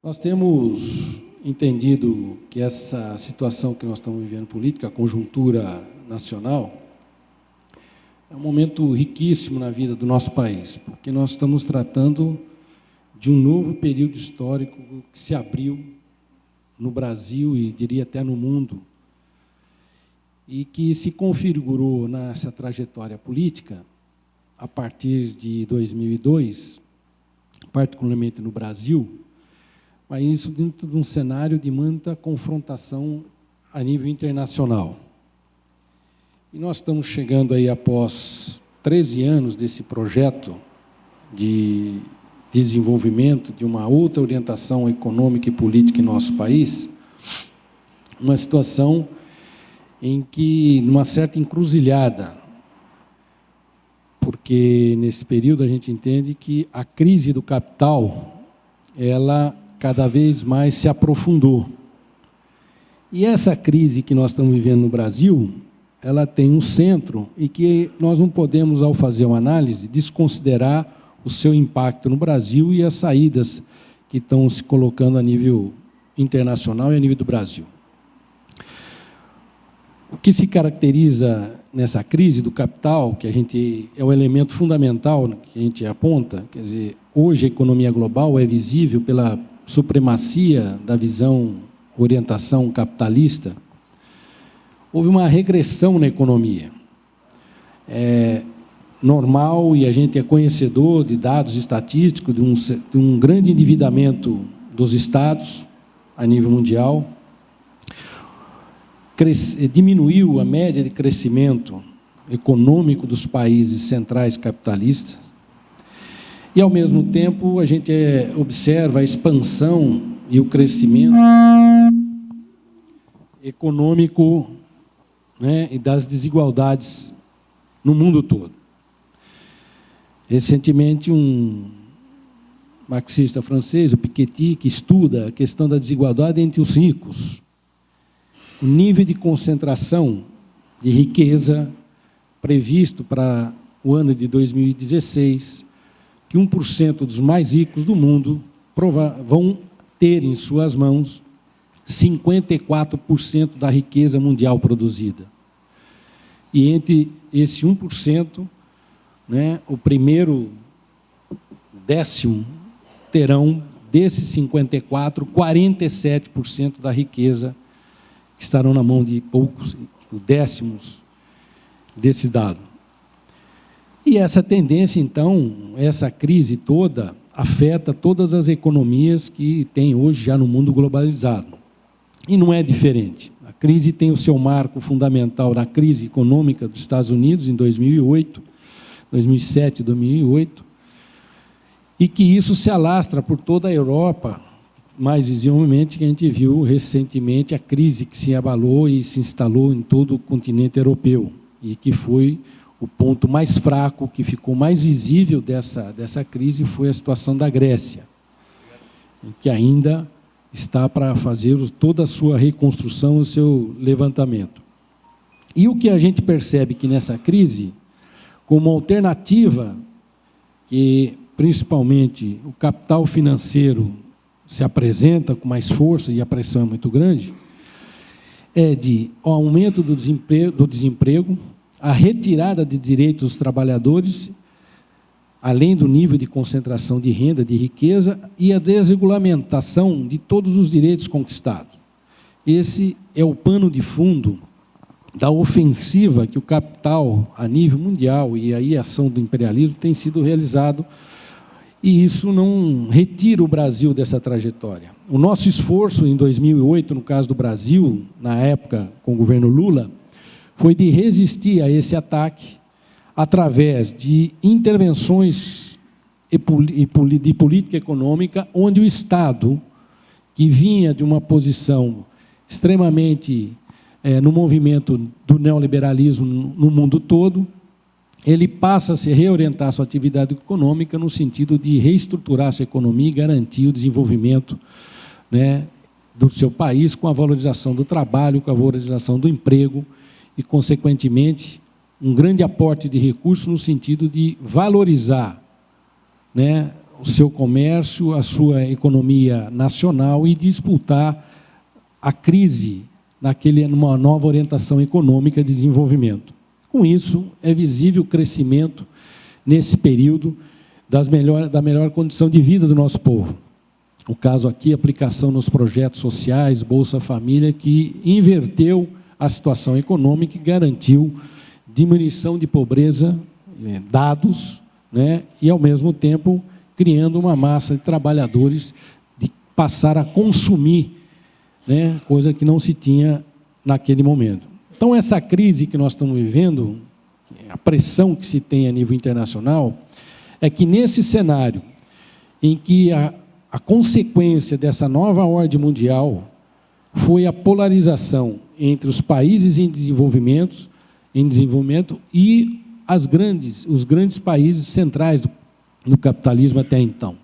Nós temos entendido que essa situação que nós estamos vivendo política, a conjuntura nacional, é um momento riquíssimo na vida do nosso país, porque nós estamos tratando de um novo período histórico que se abriu no Brasil e diria até no mundo, e que se configurou nessa trajetória política a partir de 2002, particularmente no Brasil, mas isso dentro de um cenário de muita confrontação a nível internacional. E nós estamos chegando aí após 13 anos desse projeto de desenvolvimento, de uma outra orientação econômica e política em nosso país, uma situação em que, numa certa encruzilhada, porque nesse período a gente entende que a crise do capital, ela cada vez mais se aprofundou. E essa crise que nós estamos vivendo no Brasil, ela tem um centro e que nós não podemos, ao fazer uma análise, desconsiderar o seu impacto no Brasil e as saídas que estão se colocando a nível internacional e a nível do Brasil. O que se caracteriza nessa crise do capital, que a gente é o elemento fundamental que a gente aponta, quer dizer, hoje a economia global é visível pela supremacia da visão, orientação capitalista. Houve uma regressão na economia. É normal, e a gente é conhecedor de dados estatísticos, de um grande endividamento dos estados a nível mundial. Diminuiu a média de crescimento econômico dos países centrais capitalistas. E, ao mesmo tempo, a gente observa a expansão e o crescimento econômico, né, e das desigualdades no mundo todo. Recentemente, um marxista francês, o Piketty, que estuda a questão da desigualdade entre os ricos, o nível de concentração de riqueza previsto para o ano de 2016, que 1% dos mais ricos do mundo vão ter em suas mãos 54% da riqueza mundial produzida. E entre esse 1%, né, o primeiro décimo terão, desses 54, 47% da riqueza que estarão na mão de poucos décimos desse dado. E essa tendência, então, essa crise toda, afeta todas as economias que tem hoje já no mundo globalizado. E não é diferente. A crise tem o seu marco fundamental na crise econômica dos Estados Unidos, em 2008, 2007 e 2008, e que isso se alastra por toda a Europa, mais visivelmente que a gente viu recentemente a crise que se abalou e se instalou em todo o continente europeu, e que foi o ponto mais fraco, que ficou mais visível dessa crise, foi a situação da Grécia, que ainda está para fazer toda a sua reconstrução, o seu levantamento. E o que a gente percebe que nessa crise, como alternativa, que principalmente o capital financeiro se apresenta com mais força e a pressão é muito grande, é de o aumento do desemprego, a retirada de direitos dos trabalhadores, além do nível de concentração de renda, de riqueza, e a desregulamentação de todos os direitos conquistados. Esse é o pano de fundo da ofensiva que o capital, a nível mundial, e aí a ação do imperialismo, tem sido realizado, e isso não retira o Brasil dessa trajetória. O nosso esforço em 2008, no caso do Brasil, na época com o governo Lula, foi de resistir a esse ataque através de intervenções de política econômica, onde o Estado, que vinha de uma posição extremamente no movimento do neoliberalismo no mundo todo, ele passa a se reorientar a sua atividade econômica no sentido de reestruturar a sua economia e garantir o desenvolvimento, né, do seu país com a valorização do trabalho, com a valorização do emprego e, consequentemente, um grande aporte de recursos no sentido de valorizar, né, o seu comércio, a sua economia nacional e disputar a crise numa nova orientação econômica de desenvolvimento. Com isso, é visível o crescimento, nesse período, da melhor condição de vida do nosso povo. O caso aqui, aplicação nos projetos sociais, Bolsa Família, que inverteu a situação econômica e garantiu diminuição de pobreza, dados, né, e, ao mesmo tempo, criando uma massa de trabalhadores de passar a consumir, né, coisa que não se tinha naquele momento. Então, essa crise que nós estamos vivendo, a pressão que se tem a nível internacional, é que nesse cenário em que a consequência dessa nova ordem mundial foi a polarização entre os países em desenvolvimento e os grandes países centrais do capitalismo até então.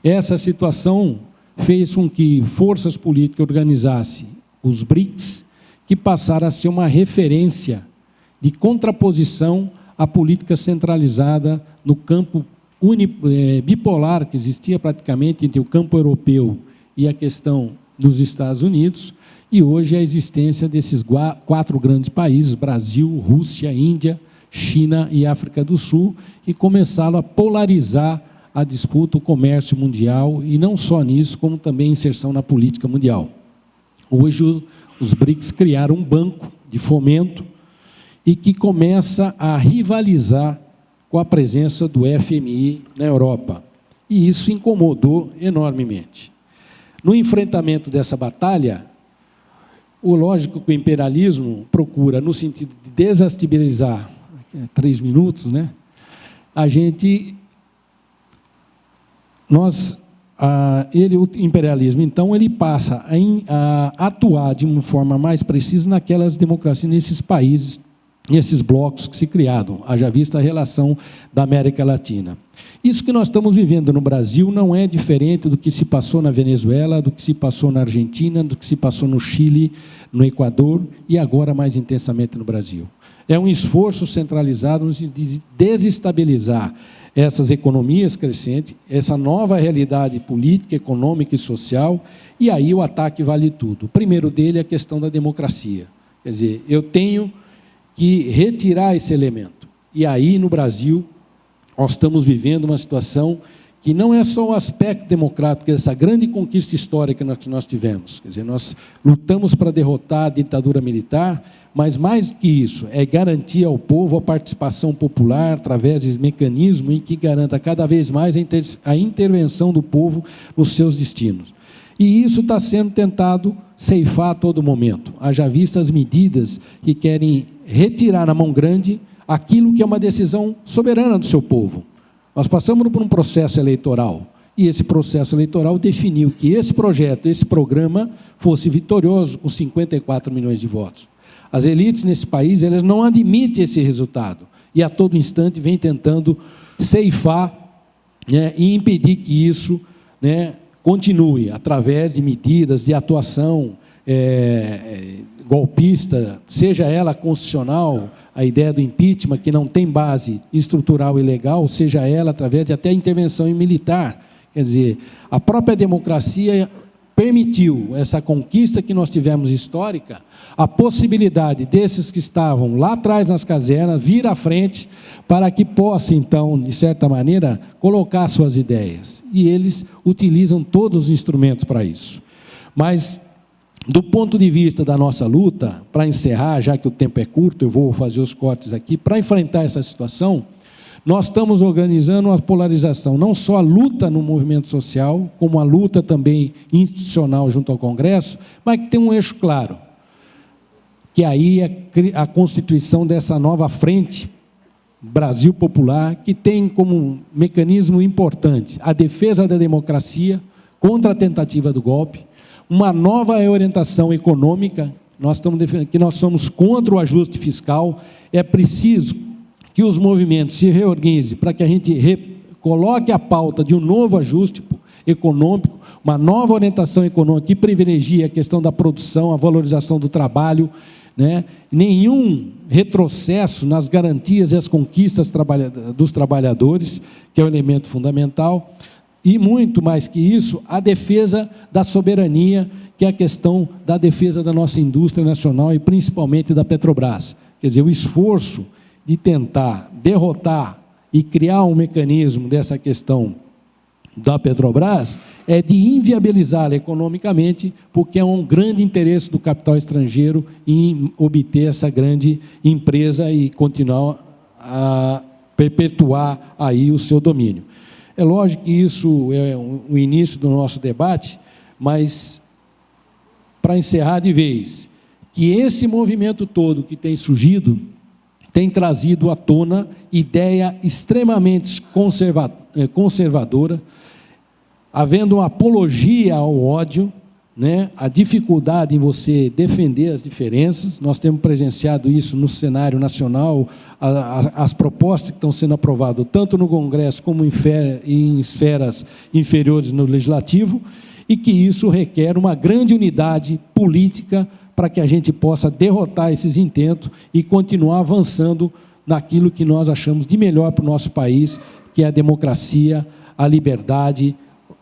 Essa situação fez com que forças políticas organizassem os BRICS, que passaram a ser uma referência de contraposição à política centralizada no campo bipolar que existia praticamente entre o campo europeu e a questão dos Estados Unidos, e hoje a existência desses 4 grandes países, Brasil, Rússia, Índia, China e África do Sul, e começaram a polarizar a disputa, o comércio mundial, e não só nisso, como também a inserção na política mundial. Hoje, os BRICS criaram um banco de fomento e que começa a rivalizar com a presença do FMI na Europa. E isso incomodou enormemente. No enfrentamento dessa batalha, lógico que o imperialismo procura, no sentido de desestabilizar, 3 minutos, né? O imperialismo, então, ele passa a atuar de uma forma mais precisa naquelas democracias, nesses países, nesses blocos que se criaram, haja vista a relação da América Latina. Isso que nós estamos vivendo no Brasil não é diferente do que se passou na Venezuela, do que se passou na Argentina, do que se passou no Chile, no Equador e agora mais intensamente no Brasil. É um esforço centralizado de desestabilizar essas economias crescentes, essa nova realidade política, econômica e social, e aí o ataque vale tudo. O primeiro dele é a questão da democracia. Quer dizer, eu tenho que retirar esse elemento. E aí, no Brasil, nós estamos vivendo uma situação que não é só o aspecto democrático, essa grande conquista histórica que nós tivemos. Quer dizer, nós lutamos para derrotar a ditadura militar, mas mais do que isso, é garantir ao povo a participação popular através de mecanismos em que garanta cada vez mais a intervenção do povo nos seus destinos. E isso está sendo tentado ceifar a todo momento. Haja vista as medidas que querem retirar na mão grande aquilo que é uma decisão soberana do seu povo. Nós passamos por um processo eleitoral, e esse processo eleitoral definiu que esse projeto, esse programa, fosse vitorioso com 54 milhões de votos. As elites nesse país, elas não admitem esse resultado, e a todo instante vem tentando ceifar, né, e impedir que isso, né, continue, através de medidas de atuação golpista, seja ela constitucional, a ideia do impeachment, que não tem base estrutural e legal, seja ela através de até intervenção militar. Quer dizer, a própria democracia permitiu essa conquista que nós tivemos histórica, a possibilidade desses que estavam lá atrás nas casernas vir à frente para que possa, então, de certa maneira, colocar suas ideias. E eles utilizam todos os instrumentos para isso. Mas, do ponto de vista da nossa luta, para encerrar, já que o tempo é curto, eu vou fazer os cortes aqui, para enfrentar essa situação, nós estamos organizando uma polarização, não só a luta no movimento social, como a luta também institucional junto ao Congresso, mas que tem um eixo claro, que aí é a constituição dessa nova frente Brasil Popular, que tem como mecanismo importante a defesa da democracia contra a tentativa do golpe, uma nova orientação econômica, nós estamos defendendo que nós somos contra o ajuste fiscal, é preciso que os movimentos se reorganizem para que a gente coloque a pauta de um novo ajuste econômico, uma nova orientação econômica que privilegie a questão da produção, a valorização do trabalho, né? Nenhum retrocesso nas garantias e as conquistas dos trabalhadores, que é o elemento fundamental. e muito mais que isso, a defesa da soberania, que é a questão da defesa da nossa indústria nacional e principalmente da Petrobras. Quer dizer, o esforço de tentar derrotar e criar um mecanismo dessa questão da Petrobras é de inviabilizá-la economicamente, porque é um grande interesse do capital estrangeiro em obter essa grande empresa e continuar a perpetuar aí o seu domínio. É lógico que isso é o início do nosso debate, mas, para encerrar de vez, que esse movimento todo que tem surgido tem trazido à tona ideia extremamente conservadora, havendo uma apologia ao ódio, né, a dificuldade em você defender as diferenças. Nós temos presenciado isso no cenário nacional, as propostas que estão sendo aprovadas, tanto no Congresso como em esferas inferiores no Legislativo, e que isso requer uma grande unidade política para que a gente possa derrotar esses intentos e continuar avançando naquilo que nós achamos de melhor para o nosso país, que é a democracia, a liberdade,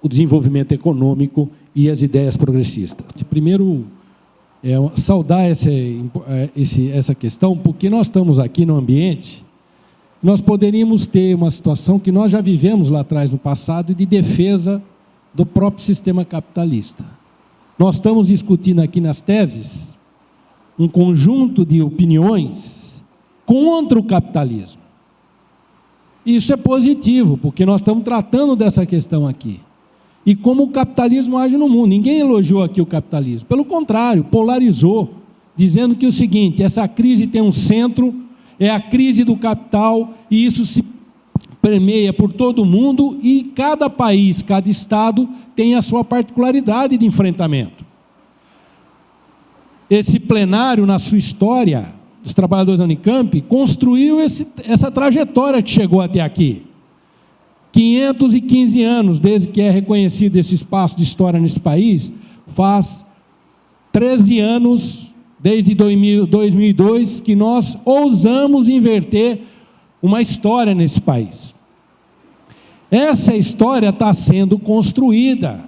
o desenvolvimento econômico e as ideias progressistas. Primeiro, saudar essa questão, porque nós estamos aqui no ambiente, nós poderíamos ter uma situação que nós já vivemos lá atrás no passado, de defesa do próprio sistema capitalista. Nós estamos discutindo aqui nas teses um conjunto de opiniões contra o capitalismo. Isso é positivo, porque nós estamos tratando dessa questão aqui. E como o capitalismo age no mundo. Ninguém elogiou aqui o capitalismo. Pelo contrário, polarizou, dizendo que o seguinte: essa crise tem um centro, é a crise do capital, e isso se permeia por todo o mundo, e cada país, cada estado tem a sua particularidade de enfrentamento. Esse plenário, na sua história, dos trabalhadores da Unicamp, construiu essa trajetória que chegou até aqui. 515 anos, desde que é reconhecido esse espaço de história nesse país, faz 13 anos, desde 2002, que nós ousamos inverter uma história nesse país. Essa história está sendo construída.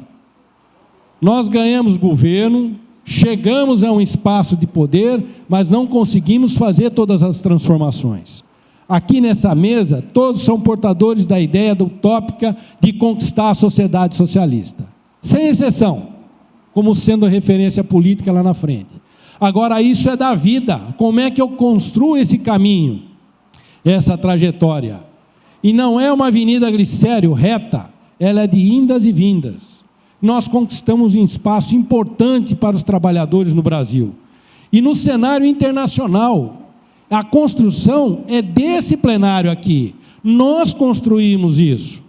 Nós ganhamos governo, chegamos a um espaço de poder, mas não conseguimos fazer todas as transformações. Aqui nessa mesa, todos são portadores da ideia utópica de conquistar a sociedade socialista, sem exceção, como sendo referência política lá na frente. Agora, isso é da vida. Como é que eu construo esse caminho, essa trajetória? E não é uma avenida glicério reta, ela é de indas e vindas. Nós conquistamos um espaço importante para os trabalhadores no Brasil. E no cenário internacional, a construção é desse plenário aqui. Nós construímos isso.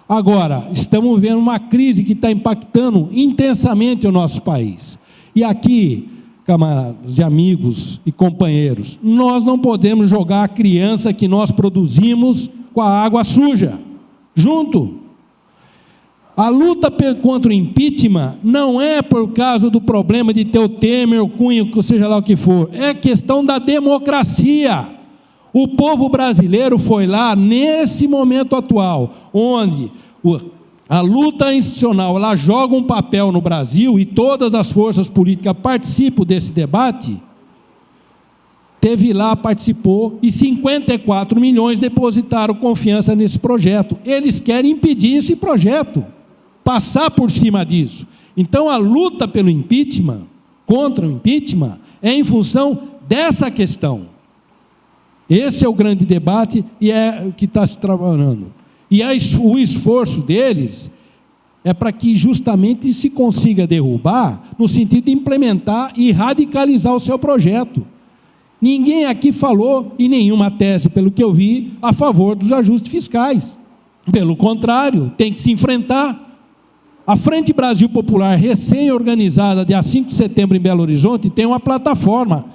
Agora, estamos vendo uma crise que está impactando intensamente o nosso país. E aqui, camaradas e amigos e companheiros, nós não podemos jogar a criança que nós produzimos com a água suja, junto. A luta contra o impeachment não é por causa do problema de ter o Temer, o Cunha, seja lá o que for, é questão da democracia. O povo brasileiro foi lá, nesse momento atual, onde a luta institucional ela joga um papel no Brasil e todas as forças políticas participam desse debate, teve lá, participou, e 54 milhões depositaram confiança nesse projeto. Eles querem impedir esse projeto, passar por cima disso. Então, a luta pelo impeachment, contra o impeachment, é em função dessa questão. Esse é o grande debate e é o que está se trabalhando. E o esforço deles é para que justamente se consiga derrubar, no sentido de implementar e radicalizar o seu projeto. Ninguém aqui falou, em nenhuma tese, pelo que eu vi, a favor dos ajustes fiscais. Pelo contrário, tem que se enfrentar. A Frente Brasil Popular, recém-organizada, dia 5 de setembro em Belo Horizonte, tem uma plataforma.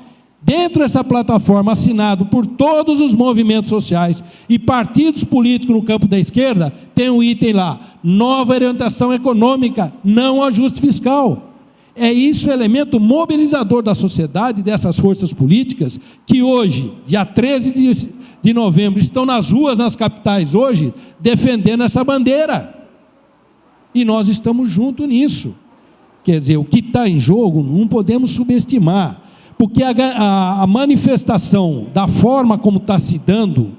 Dentro dessa plataforma, assinado por todos os movimentos sociais e partidos políticos no campo da esquerda, tem um item lá: nova orientação econômica, não ajuste fiscal. É isso o elemento mobilizador da sociedade, dessas forças políticas, que hoje, dia 13 de novembro, estão nas ruas, nas capitais hoje, defendendo essa bandeira. E nós estamos juntos nisso. Quer dizer, o que está em jogo não podemos subestimar, porque a manifestação da forma como está se dando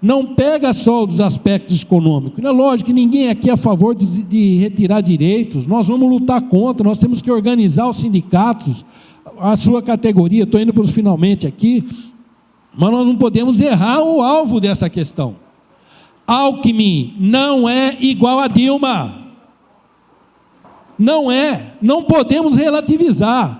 não pega só dos aspectos econômicos. É lógico que ninguém aqui é a favor de retirar direitos, nós vamos lutar contra, nós temos que organizar os sindicatos, a sua categoria, estou indo para os finalmente aqui, mas nós não podemos errar o alvo dessa questão. Alckmin não é igual a Dilma. Não é, não podemos relativizar.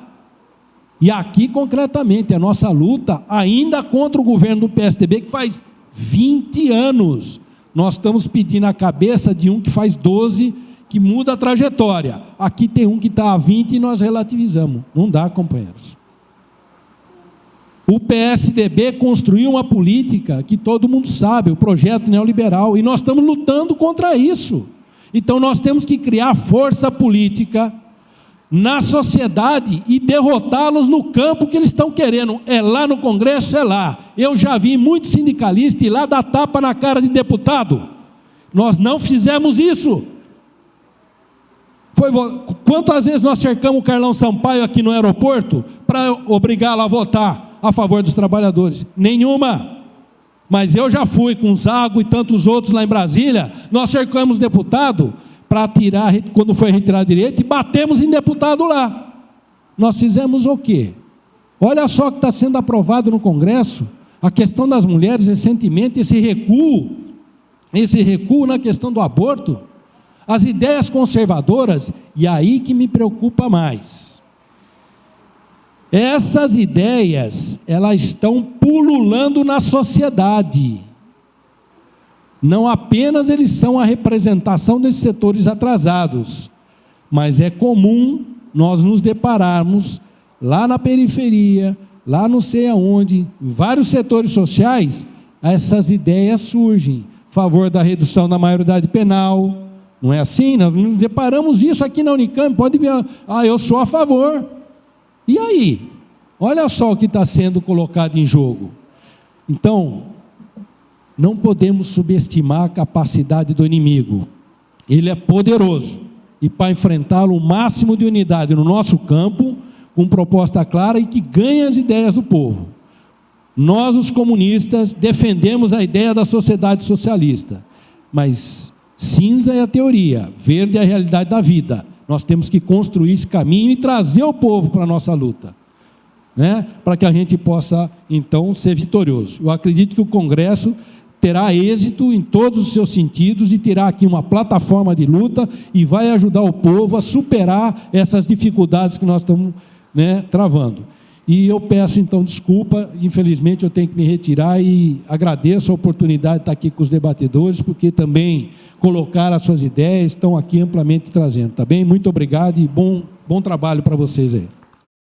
E aqui, concretamente, a nossa luta ainda contra o governo do PSDB, que faz 20 anos. Nós estamos pedindo a cabeça de um que faz 12, que muda a trajetória. Aqui tem um que está há 20 e nós relativizamos. Não dá, companheiros. O PSDB construiu uma política que todo mundo sabe, o projeto neoliberal, e nós estamos lutando contra isso. Então nós temos que criar força política na sociedade e derrotá-los no campo que eles estão querendo. É lá no Congresso, é lá. Eu já vi muitos sindicalistas ir lá dar tapa na cara de deputado. Nós não fizemos isso. Quantas vezes nós cercamos o Carlão Sampaio aqui no aeroporto para obrigá-lo a votar a favor dos trabalhadores? Nenhuma. Mas eu já fui com o Zago e tantos outros lá em Brasília, nós cercamos deputado para tirar, quando foi retirar direito, e batemos em deputado lá. Nós fizemos o quê? Olha só o que está sendo aprovado no Congresso, a questão das mulheres recentemente, esse recuo na questão do aborto, as ideias conservadoras, e aí que me preocupa mais. Essas ideias, elas estão pululando na sociedade. Não apenas eles são a representação desses setores atrasados, mas é comum nós nos depararmos lá na periferia, lá não sei aonde, em vários setores sociais, essas ideias surgem. A favor da redução da maioridade penal, não é assim? Nós nos deparamos isso aqui na Unicamp, pode ver, eu sou a favor. E aí? Olha só o que está sendo colocado em jogo. Então, não podemos subestimar a capacidade do inimigo. Ele é poderoso. E para enfrentá-lo, o máximo de unidade no nosso campo, com proposta clara e que ganhe as ideias do povo. Nós, os comunistas, defendemos a ideia da sociedade socialista. Mas cinza é a teoria, verde é a realidade da vida. Nós temos que construir esse caminho e trazer o povo para a nossa luta, né? Para que a gente possa, então, ser vitorioso. Eu acredito que o Congresso terá êxito em todos os seus sentidos e terá aqui uma plataforma de luta e vai ajudar o povo a superar essas dificuldades que nós estamos, né, travando. E eu peço, então, desculpa, infelizmente eu tenho que me retirar e agradeço a oportunidade de estar aqui com os debatedores, porque também colocaram as suas ideias, estão aqui amplamente trazendo, tá bem? Muito obrigado e bom trabalho para vocês aí.